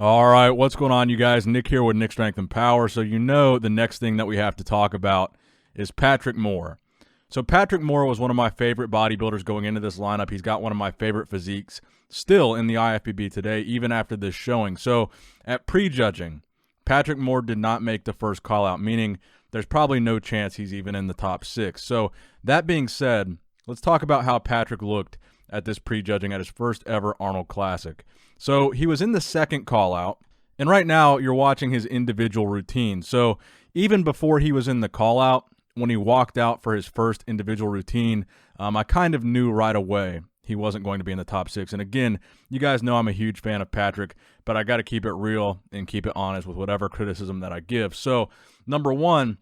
All right, what's going on, you guys? Nick here with Nick Strength and Power. So you know the next thing that we have to talk about is Patrick Moore. So Patrick Moore was one of my favorite bodybuilders going into this lineup. He's got one of my favorite physiques still in the IFBB today, even after this showing. So at prejudging, Patrick Moore did not make the first call out, meaning there's probably no chance he's even in the top 6. So that being said, let's talk about how Patrick looked at this prejudging at his first ever Arnold Classic. So he was in the second call out, and right now you're watching his individual routine. So even before he was in the call out, when he walked out for his first individual routine, I kind of knew right away he wasn't going to be in the top 6. And again, you guys know I'm a huge fan of Patrick, but I got to keep it real and keep it honest with whatever criticism that I give. So number one,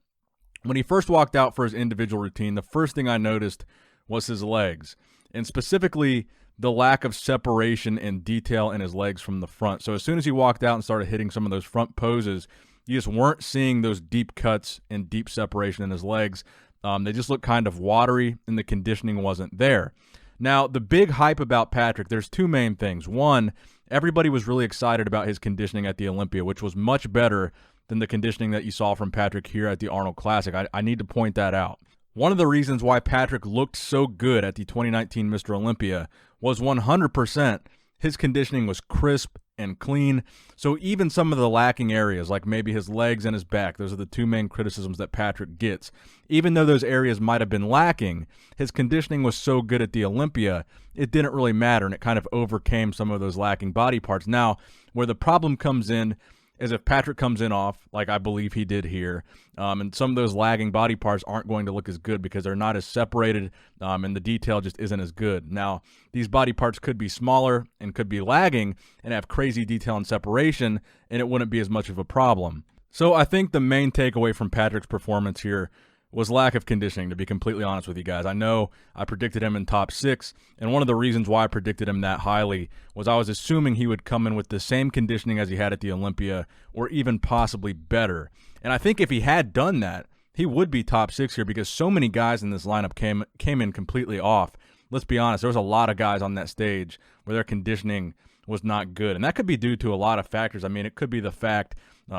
when he first walked out for his individual routine, the first thing I noticed was his legs, and specifically the lack of separation and detail in his legs from the front. So as soon as he walked out and started hitting some of those front poses, you just weren't seeing those deep cuts and deep separation in his legs. They just looked kind of watery, and the conditioning wasn't there. Now, the big hype about Patrick, there's two main things. One, everybody was really excited about his conditioning at the Olympia, which was much better than the conditioning that you saw from Patrick here at the Arnold Classic. I need to point that out. One of the reasons why Patrick looked so good at the 2019 Mr. Olympia was 100% his conditioning was crisp and clean. So even some of the lacking areas, like maybe his legs and his back, those are the two main criticisms that Patrick gets. Even though those areas might have been lacking, his conditioning was so good at the Olympia, it didn't really matter, and it kind of overcame some of those lacking body parts. Now, where the problem comes in is if Patrick comes in off, like I believe he did here, and some of those lagging body parts aren't going to look as good because they're not as separated, and the detail just isn't as good. Now, these body parts could be smaller and could be lagging and have crazy detail and separation, and it wouldn't be as much of a problem. So I think the main takeaway from Patrick's performance here was lack of conditioning, to be completely honest with you guys. I know I predicted him in top 6, and one of the reasons why I predicted him that highly was I was assuming he would come in with the same conditioning as he had at the Olympia, or even possibly better. And I think if he had done that, he would be top 6 here, because so many guys in this lineup came in completely off. Let's be honest, there was a lot of guys on that stage where their conditioning was not good, and that could be due to a lot of factors. I mean, it could be the fact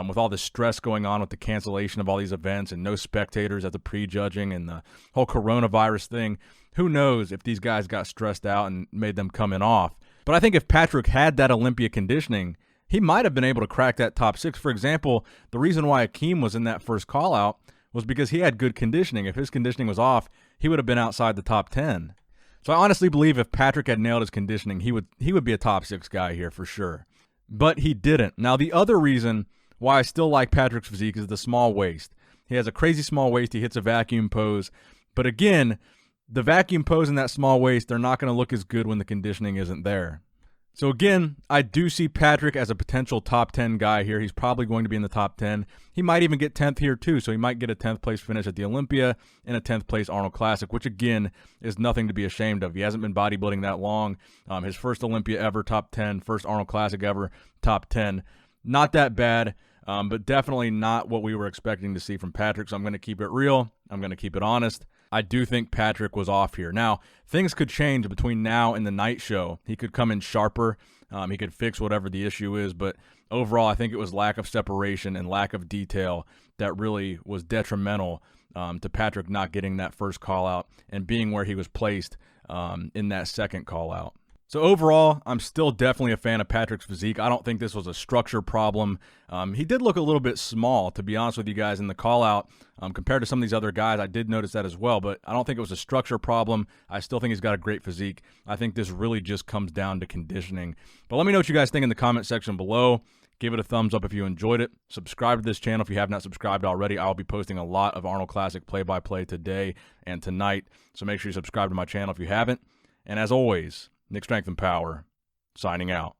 with all the stress going on with the cancellation of all these events and no spectators at the prejudging and the whole coronavirus thing. Who knows if these guys got stressed out and made them come in off. But I think if Patrick had that Olympia conditioning, he might have been able to crack that top 6. For example, the reason why Akeem was in that first call out was because he had good conditioning. If his conditioning was off, he would have been outside the top 10. So I honestly believe if Patrick had nailed his conditioning, he would be a top 6 guy here for sure. But he didn't. Now, the other reason why I still like Patrick's physique is the small waist. He has a crazy small waist. He hits a vacuum pose. But again, the vacuum pose and that small waist, they're not going to look as good when the conditioning isn't there. So again, I do see Patrick as a potential top 10 guy here. He's probably going to be in the top 10. He might even get 10th here too, so he might get a 10th place finish at the Olympia and a 10th place Arnold Classic, which again is nothing to be ashamed of. He hasn't been bodybuilding that long. His first Olympia ever, top 10. First Arnold Classic ever, top 10. Not that bad, but definitely not what we were expecting to see from Patrick, so I'm going to keep it real. I'm going to keep it honest. I do think Patrick was off here. Now, things could change between now and the night show. He could come in sharper. He could fix whatever the issue is. But overall, I think it was lack of separation and lack of detail that really was detrimental to Patrick not getting that first call out and being where he was placed in that second call out. So overall, I'm still definitely a fan of Patrick's physique. I don't think this was a structure problem. He did look a little bit small, to be honest with you guys, in the call-out. Compared to some of these other guys, I did notice that as well, but I don't think it was a structure problem. I still think he's got a great physique. I think this really just comes down to conditioning. But let me know what you guys think in the comment section below. Give it a thumbs up if you enjoyed it. Subscribe to this channel if you have not subscribed already. I'll be posting a lot of Arnold Classic play-by-play today and tonight, so make sure you subscribe to my channel if you haven't. And as always, Nick Strength and Power, signing out.